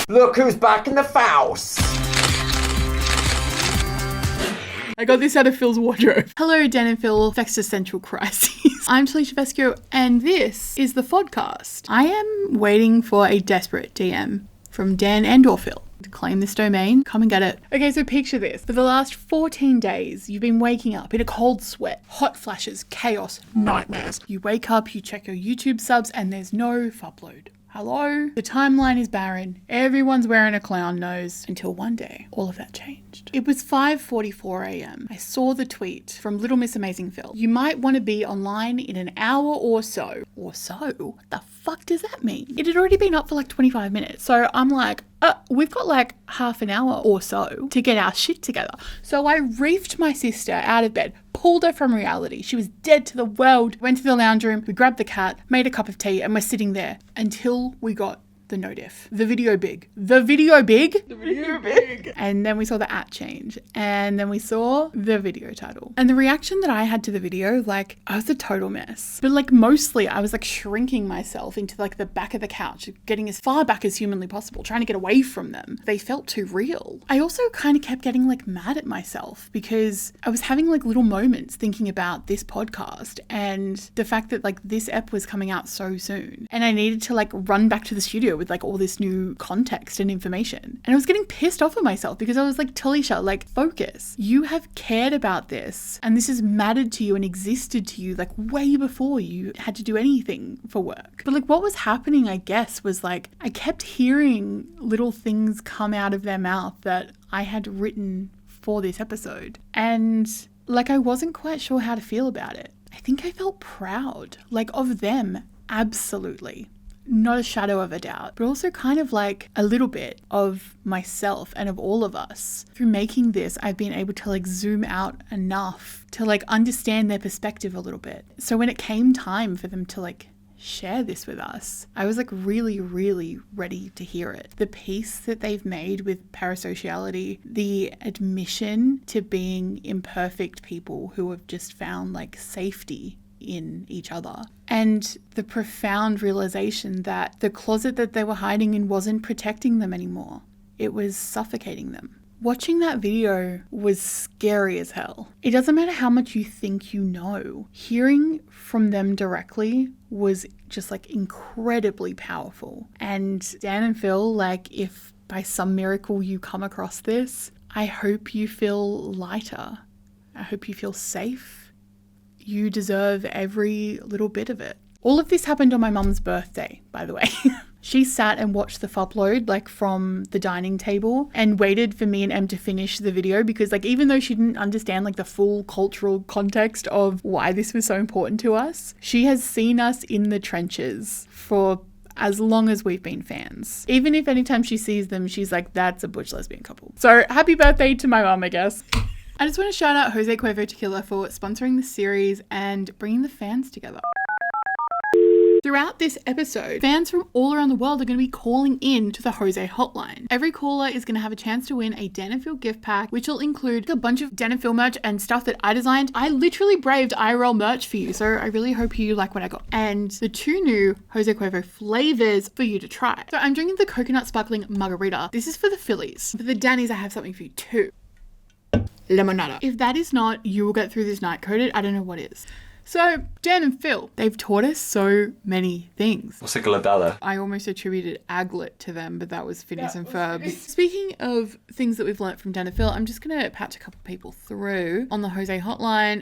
Look who's back in the house. I got this out of Phil's wardrobe. Hello, Dan and Phil, existential crises. I'm Talecia Vescio, and this is the Fodcast. I am waiting for a desperate DM from Dan and or Phil to claim this domain. Come and get it. Okay, so picture this. For the last 14 days, you've been waking up in a cold sweat, hot flashes, chaos, nightmares. You wake up, you check your YouTube subs, and there's no upload. Hello? The timeline is barren. Everyone's wearing a clown nose. Until one day, all of that changed. It was 5:44 a.m. I saw the tweet from Little Miss Amazing Phil. You might want to be online in an hour or so. Or so? What the fuck does that mean? It had already been up for like 25 minutes. So I'm like, we've got like half an hour or so to get our shit together. So I reefed my sister out of bed, pulled her from reality. She was dead to the world. Went to the lounge room, we grabbed the cat, made a cup of tea, and we're sitting there until we got the no diff. The video big. And then we saw the at change. And then we saw the video title. And the reaction that I had to the video, like, I was a total mess. But like mostly I was like shrinking myself into like the back of the couch, getting as far back as humanly possible, trying to get away from them. They felt too real. I also kind of kept getting like mad at myself because I was having like little moments thinking about this podcast and the fact that like this ep was coming out so soon. And I needed to like run back to the studio with like all this new context and information. And I was getting pissed off at myself because I was like, Talecia, like focus. You have cared about this and this has mattered to you and existed to you like way before you had to do anything for work. But like what was happening, I guess, was like I kept hearing little things come out of their mouth that I had written for this episode. And like I wasn't quite sure how to feel about it. I think I felt proud, like of them, absolutely. Not a shadow of a doubt, but also kind of like a little bit of myself and of all of us. Through making this, I've been able to like zoom out enough to like understand their perspective a little bit. So when it came time for them to like share this with us, I was like really, really ready to hear it. The peace that they've made with parasociality, the admission to being imperfect people who have just found like safety in each other, and the profound realization that the closet that they were hiding in wasn't protecting them anymore. It was suffocating them. Watching that video was scary as hell. It doesn't matter how much you think you know. Hearing from them directly was just like incredibly powerful. And Dan and Phil, like if by some miracle you come across this, I hope you feel lighter. I hope you feel safe. You deserve every little bit of it. All of this happened on my mum's birthday, by the way. She sat and watched the upload like from the dining table and waited for me and Em to finish the video because like even though she didn't understand like the full cultural context of why this was so important to us, she has seen us in the trenches for as long as we've been fans. Even if anytime she sees them, she's like, that's a butch lesbian couple. So happy birthday to my mum, I guess. I just want to shout out Jose Cuervo Tequila for sponsoring this series and bringing the fans together. Throughout this episode, fans from all around the world are going to be calling in to the Jose Hotline. Every caller is going to have a chance to win a Dan and Phil gift pack, which will include a bunch of Dan and Phil merch and stuff that I designed. I literally braved IRL merch for you, so I really hope you like what I got. And the 2 new Jose Cuervo flavors for you to try. So I'm drinking the coconut sparkling margarita. This is for the Phillies. For the Dannies, I have something for you too. Lemonada. If that is not you will get through this night coded, I don't know what is. So Dan and Phil, they've taught us so many things. What's a gladala? I almost attributed aglet to them, but that was Phineas and Ferb. Speaking of things that we've learnt from Dan and Phil, I'm just going to patch a couple people through on the Jose Hotline.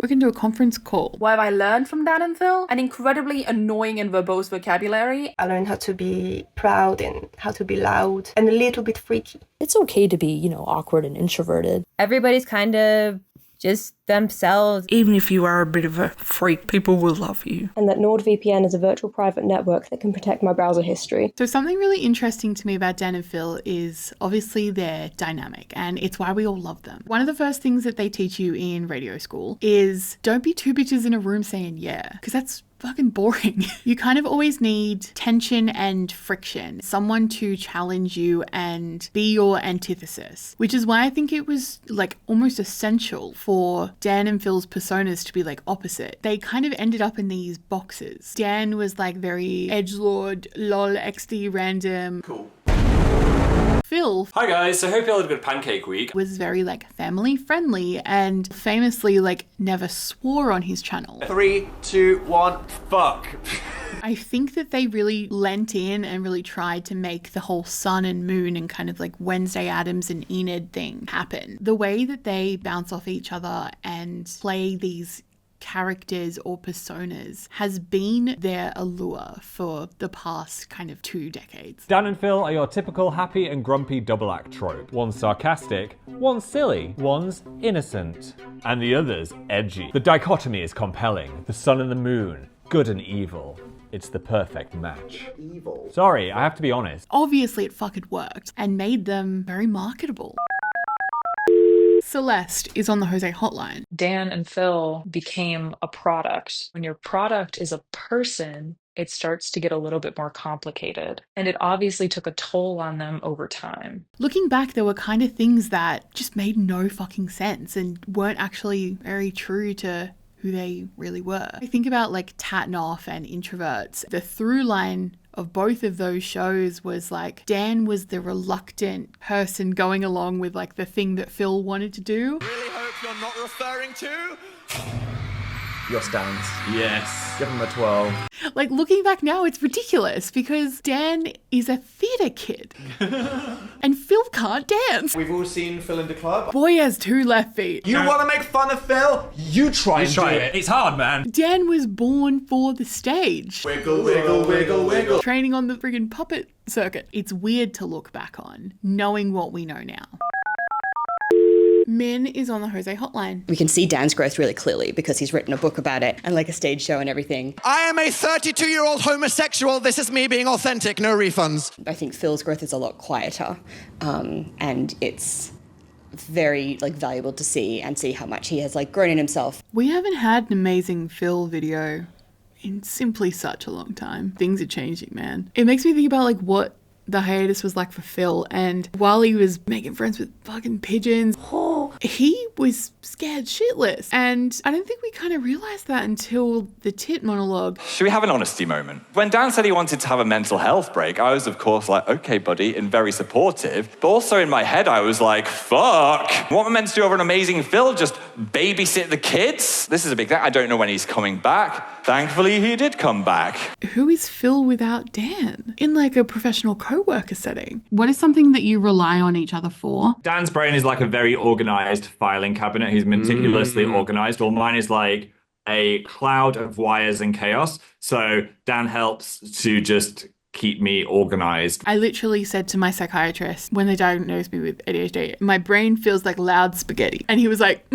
We can do a conference call. What have I learned from Dan and Phil? An incredibly annoying and verbose vocabulary. I learned how to be proud and how to be loud and a little bit freaky. It's okay to be, awkward and introverted. Everybody's kind of just themselves. Even if you are a bit of a freak, people will love you. And that NordVPN is a virtual private network that can protect my browser history. So something really interesting to me about Dan and Phil is obviously their dynamic, and it's why we all love them. One of the first things that they teach you in radio school is don't be two bitches in a room saying yeah, because that's fucking boring. You kind of always need tension and friction, someone to challenge you and be your antithesis, which is why I think it was like almost essential for Dan and Phil's personas to be like opposite. They kind of ended up in these boxes. Dan was like very edgelord, lol, XD, random. Cool. Phil, Hi guys, so hope you all had a good pancake week. was very like family friendly and famously like never swore on his channel. 3, 2, 1. Fuck. I think that they really lent in and really tried to make the whole sun and moon and kind of like Wednesday Addams and Enid thing happen. The way that they bounce off each other and play these characters or personas has been their allure for the past kind of 2 decades. Dan and Phil are your typical happy and grumpy double act trope. One's sarcastic, one's silly, one's innocent, and the other's edgy. The dichotomy is compelling. The sun and the moon, good and evil. It's the perfect match. Evil. Sorry, I have to be honest. Obviously it fucking worked and made them very marketable. Celeste is on the Jose Hotline. Dan and Phil became a product. When your product is a person, it starts to get a little bit more complicated. And it obviously took a toll on them over time. Looking back, there were kind of things that just made no fucking sense and weren't actually very true to who they really were. I think about like Tatnoff and Introverts. The through line of both of those shows was like Dan was the reluctant person going along with like the thing that Phil wanted to do. Really hope you're not referring to Your stance. Yes. Give him a 12. Like looking back now, it's ridiculous because Dan is a theatre kid and Phil can't dance. We've all seen Phil in the club. Boy has 2 left feet. You want to make fun of Phil? You try and do it. It's hard, man. Dan was born for the stage. Wiggle, wiggle, wiggle, wiggle. Training on the friggin' puppet circuit. It's weird to look back on, knowing what we know now. Min is on the Jose Hotline. We can see Dan's growth really clearly because he's written a book about it and like a stage show and everything. I am a 32-year-old homosexual. This is me being authentic. No refunds. I think Phil's growth is a lot quieter, and it's very like valuable to see and see how much he has like grown in himself. We haven't had an amazing Phil video in simply such a long time. Things are changing, man. It makes me think about like what the hiatus was like for Phil, and while he was making friends with fucking pigeons, he was scared shitless. And I don't think we kind of realized that until the tit monologue. Should we have an honesty moment? When Dan said he wanted to have a mental health break, I was of course like, okay, buddy, and very supportive. But also in my head, I was like, fuck. What am I meant to do over an amazing Phil? Just babysit the kids? This is a big thing. I don't know when he's coming back. Thankfully, he did come back. Who is Phil without Dan? In like a professional co-worker setting. What is something that you rely on each other for? Dan's brain is like a very organized filing cabinet. He's meticulously organized. Well, mine is like a cloud of wires and chaos. So Dan helps to just keep me organized. I literally said to my psychiatrist when they diagnosed me with ADHD, my brain feels like loud spaghetti. And he was like,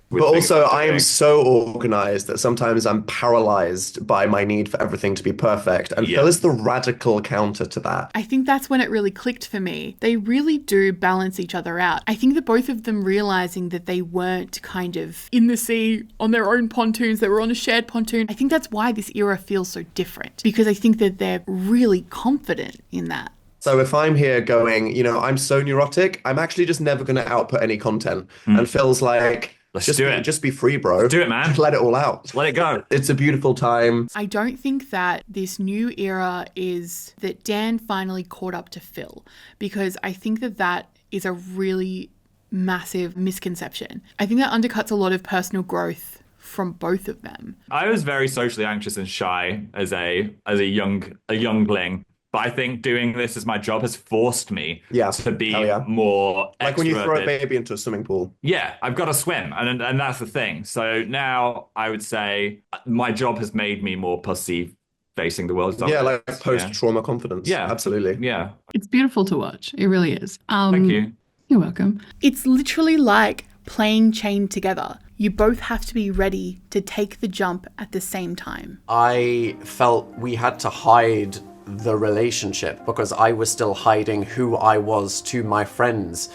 But also, I am so organized that sometimes I'm paralyzed by my need for everything to be perfect. And Phil is the radical counter to that. I think that's when it really clicked for me. They really do balance each other out. I think that both of them realizing that they weren't kind of in the sea on their own pontoons, they were on a shared pontoon. I think that's why this era feels so different, because I think that they're really confident in that. So if I'm here going, you know, I'm so neurotic, I'm actually just never going to output any content. And Phil's like, Just be free, bro. Let's do it, man. Let it all out. Let it go. It's a beautiful time. I don't think that this new era is that Dan finally caught up to Phil, because I think that that is a really massive misconception. I think that undercuts a lot of personal growth from both of them. I was very socially anxious and shy as a youngling. But I think doing this as my job has forced me to be more extroverted. Like when you throw a baby into a swimming pool. Yeah, I've got to swim, and that's the thing. So now I would say my job has made me more pussy facing the world. Yeah, like post-trauma confidence. Yeah, absolutely. Yeah. It's beautiful to watch. It really is. Thank you. You're welcome. It's literally like playing chain together. You both have to be ready to take the jump at the same time. I felt we had to hide the relationship because I was still hiding who I was to my friends,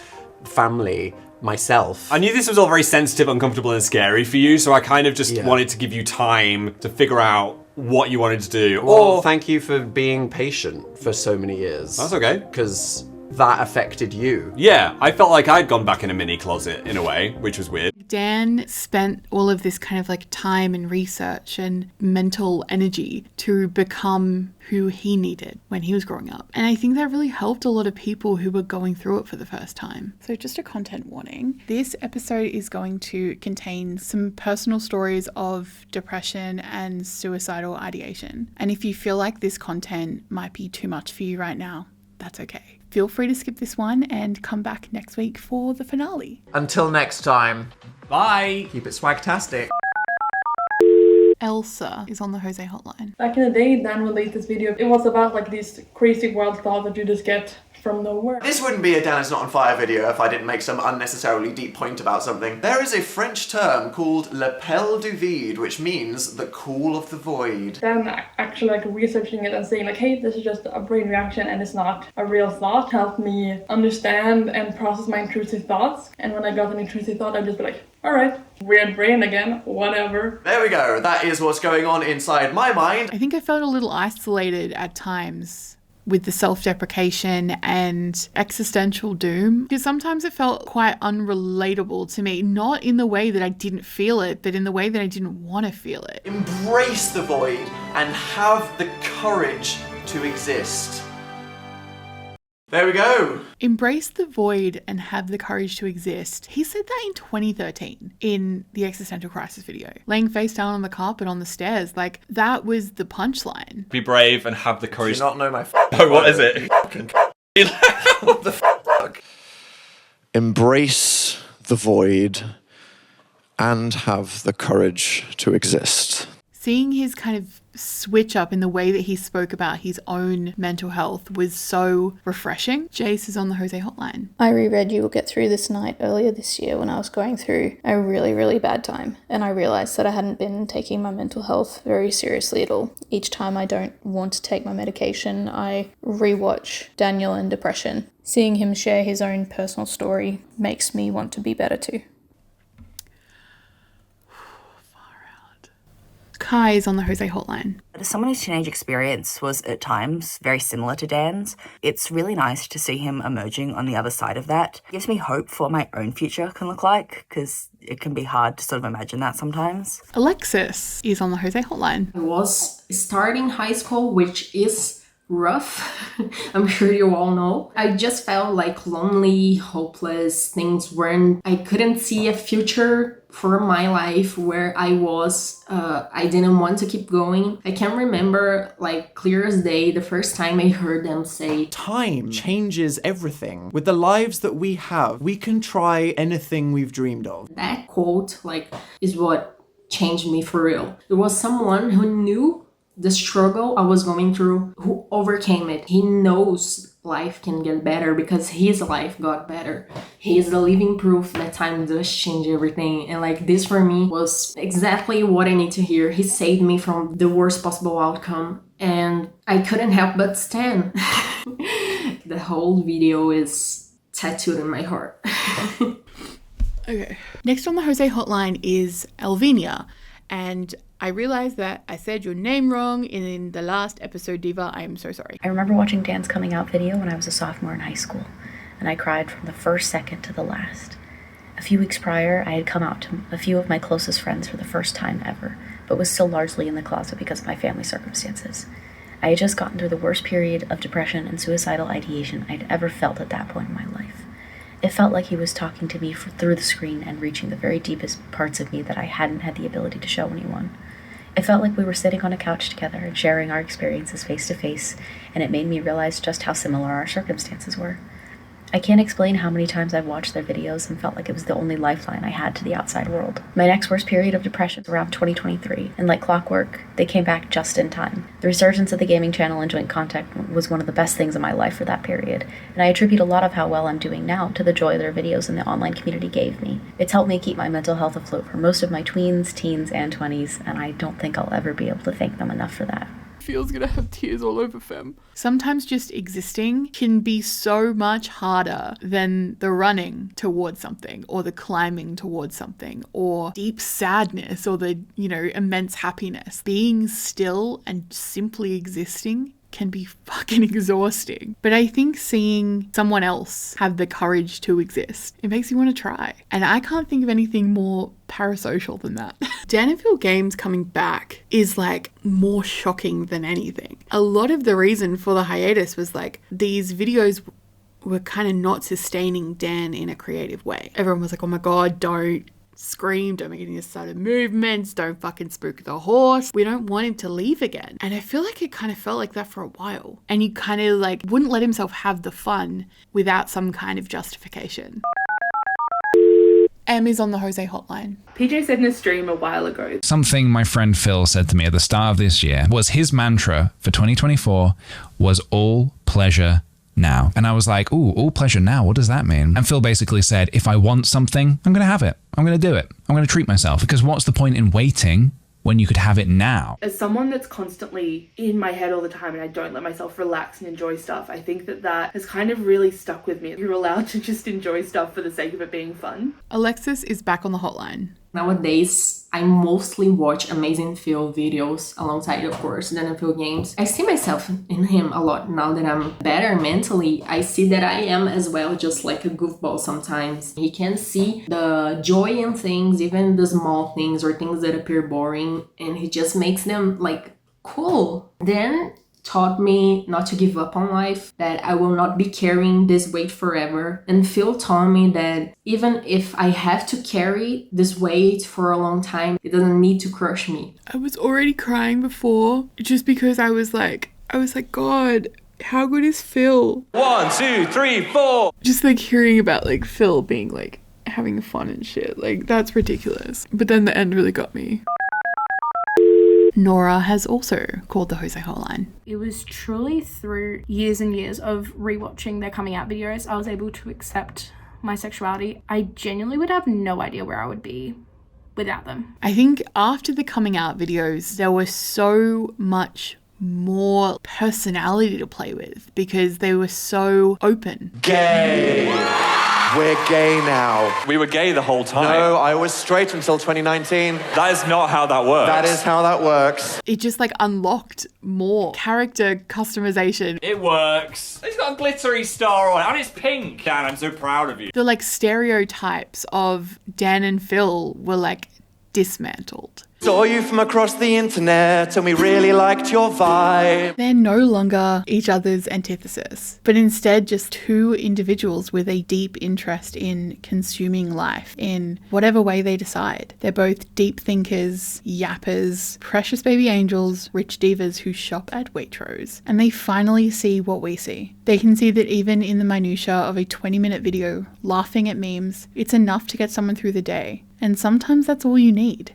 family, myself. I knew this was all very sensitive, uncomfortable, and scary for you, so I kind of just wanted to give you time to figure out what you wanted to do. Well, thank you for being patient for so many years. That's okay. Because that affected you. Yeah, I felt like I'd gone back in a mini closet in a way, which was weird. Dan spent all of this kind of like time and research and mental energy to become who he needed when he was growing up. And I think that really helped a lot of people who were going through it for the first time. So just a content warning. This episode is going to contain some personal stories of depression and suicidal ideation. And if you feel like this content might be too much for you right now, that's okay. Feel free to skip this one and come back next week for the finale. Until next time. Bye. Keep it swagtastic. Elsa is on the Jose Hotline. Back in the day, Dan released this video. It was about like these crazy wild thoughts that you just get from nowhere. This wouldn't be a Dan is not on fire video if I didn't make some unnecessarily deep point about something. There is a French term called l'appel du vide, which means the call of the void. Dan actually like researching it and saying like, hey, this is just a brain reaction and it's not a real thought, helped me understand and process my intrusive thoughts. And when I got an intrusive thought, I'd just be like, all right, weird brain again, whatever. There we go. That is what's going on inside my mind. I think I felt a little isolated at times with the self-deprecation and existential doom, because sometimes it felt quite unrelatable to me, not in the way that I didn't feel it, but in the way that I didn't want to feel it. Embrace the void and have the courage to exist. There we go. Embrace the void and have the courage to exist. He said that in 2013 in the existential crisis video. Laying face down on the carpet on the stairs. Like, that was the punchline. Be brave and have the courage. Do you not know my Oh, what is it? What the fuck? Embrace the void and have the courage to exist. Seeing his kind of switch up in the way that he spoke about his own mental health was so refreshing. Jayce is on the Jose Hotline. I reread You Will Get Through This Night earlier this year when I was going through a really, really bad time. And I realised that I hadn't been taking my mental health very seriously at all. Each time I don't want to take my medication, I rewatch Daniel and Depression. Seeing him share his own personal story makes me want to be better too. Kai is on the Jose Hotline. As someone whose teenage experience was at times very similar to Dan's, it's really nice to see him emerging on the other side of that. It gives me hope for what my own future can look like, because it can be hard to sort of imagine that sometimes. Alexis is on the Jose Hotline. I was starting high school, which is rough. I'm sure you all know. I just felt like lonely, hopeless. I couldn't see a future for my life where I was. I didn't want to keep going. I can remember like clear as day the first time I heard them say, time changes everything. With the lives that we have, we can try anything we've dreamed of. That quote is what changed me for real. It was someone who knew the struggle I was going through, who overcame it. He knows life can get better because his life got better. He is the living proof that time does change everything. And this for me was exactly what I need to hear. He saved me from the worst possible outcome and I couldn't help but stand. The whole video is tattooed in my heart. Okay. Next on the Jose Hotline is Elvenia. And I realized that I said your name wrong in the last episode, Diva. I am so sorry. I remember watching Dan's coming out video when I was a sophomore in high school, and I cried from the first second to the last. A few weeks prior, I had come out to a few of my closest friends for the first time ever, but was still largely in the closet because of my family circumstances. I had just gotten through the worst period of depression and suicidal ideation I'd ever felt at that point in my life. It felt like he was talking to me through the screen and reaching the very deepest parts of me that I hadn't had the ability to show anyone. It felt like we were sitting on a couch together and sharing our experiences face to face, and it made me realize just how similar our circumstances were. I can't explain how many times I've watched their videos and felt like it was the only lifeline I had to the outside world. My next worst period of depression was around 2023, and like clockwork, they came back just in time. The resurgence of the gaming channel and joint contact was one of the best things in my life for that period, and I attribute a lot of how well I'm doing now to the joy their videos and the online community gave me. It's helped me keep my mental health afloat for most of my tweens, teens, and 20s, and I don't think I'll ever be able to thank them enough for that. Feels gonna have tears all over fem. Sometimes just existing can be so much harder than the running towards something or the climbing towards something or deep sadness or the, immense happiness. Being still and simply existing can be fucking exhausting. But I think seeing someone else have the courage to exist, it makes you want to try. And I can't think of anything more parasocial than that. Dan and Phil Games coming back is like more shocking than anything. A lot of the reason for the hiatus was like these videos were kind of not sustaining Dan in a creative way. Everyone was like, oh my God, don't scream, don't make any sudden movements, don't fucking spook the horse. We don't want him to leave again. And I feel like it kind of felt like that for a while. And he kind of like wouldn't let himself have the fun without some kind of justification. Em is on the Jose Hotline. PJ said in a stream a while ago. Something my friend Phil said to me at the start of this year was his mantra for 2024 was all pleasure now. And I was like, ooh, all pleasure now, what does that mean? And Phil basically said, if I want something, I'm going to have it. I'm going to do it. I'm going to treat myself. Because what's the point in waiting when you could have it now? As someone that's constantly in my head all the time and I don't let myself relax and enjoy stuff, I think that has kind of really stuck with me. You're allowed to just enjoy stuff for the sake of it being fun. Alexis is back on the hotline. Nowadays, I mostly watch Amazing Phil videos alongside, of course, Dan and Phil Games. I see myself in him a lot now that I'm better mentally. I see that I am as well just like a goofball sometimes. He can see the joy in things, even the small things or things that appear boring, and he just makes them like cool. Then taught me not to give up on life, that I will not be carrying this weight forever. And Phil taught me that even if I have to carry this weight for a long time, it doesn't need to crush me. I was already crying before just because I was like, God, how good is Phil? 1, 2, 3, 4. Just like hearing about like Phil being like having fun and shit. Like that's ridiculous. But then the end really got me. Nora has also called the Jose Hotline. It was truly through years and years of rewatching their coming out videos I was able to accept my sexuality. I genuinely would have no idea where I would be without them. I think after the coming out videos, there was so much more personality to play with because they were so open. Gay! We're gay now. We were gay the whole time. No, I was straight until 2019. That is not how that works. That is how that works. It just like unlocked more character customization. It works. It's got a glittery star on it and it's pink. Dan, I'm so proud of you. The like stereotypes of Dan and Phil were like dismantled. Saw you from across the internet and we really liked your vibe. They're no longer each other's antithesis, but instead just two individuals with a deep interest in consuming life in whatever way they decide. They're both deep thinkers, yappers, precious baby angels, rich divas who shop at Waitrose. And they finally see what we see. They can see that even in the minutiae of a 20-minute video, laughing at memes, it's enough to get someone through the day. And sometimes that's all you need.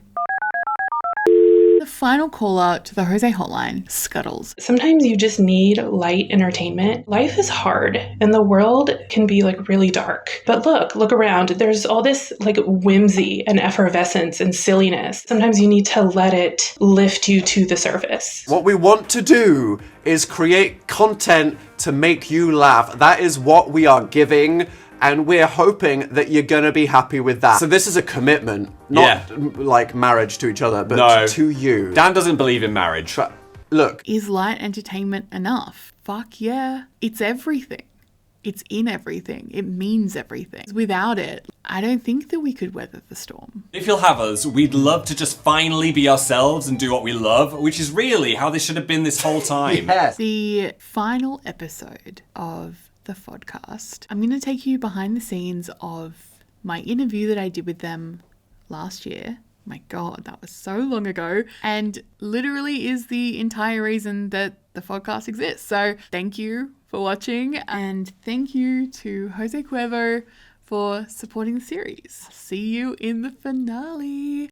The final caller to the Jose Hotline, Scuddles. Sometimes you just need light entertainment. Life is hard and the world can be like really dark. But look around. There's all this like whimsy and effervescence and silliness. Sometimes you need to let it lift you to the surface. What we want to do is create content to make you laugh. That is what we are giving. And we're hoping that you're going to be happy with that. So this is a commitment, not like marriage to each other, but to you. Dan doesn't believe in marriage. Look. Is light entertainment enough? Fuck yeah. It's everything. It's in everything. It means everything. Without it, I don't think that we could weather the storm. If you'll have us, we'd love to just finally be ourselves and do what we love, which is really how this should have been this whole time. Yes. The final episode of the podcast, I'm going to take you behind the scenes of my interview that I did with them last year. My God, that was so long ago, and literally is the entire reason that the podcast exists. So thank you for watching, and thank you to Jose Cuervo for supporting the series. See you in the finale.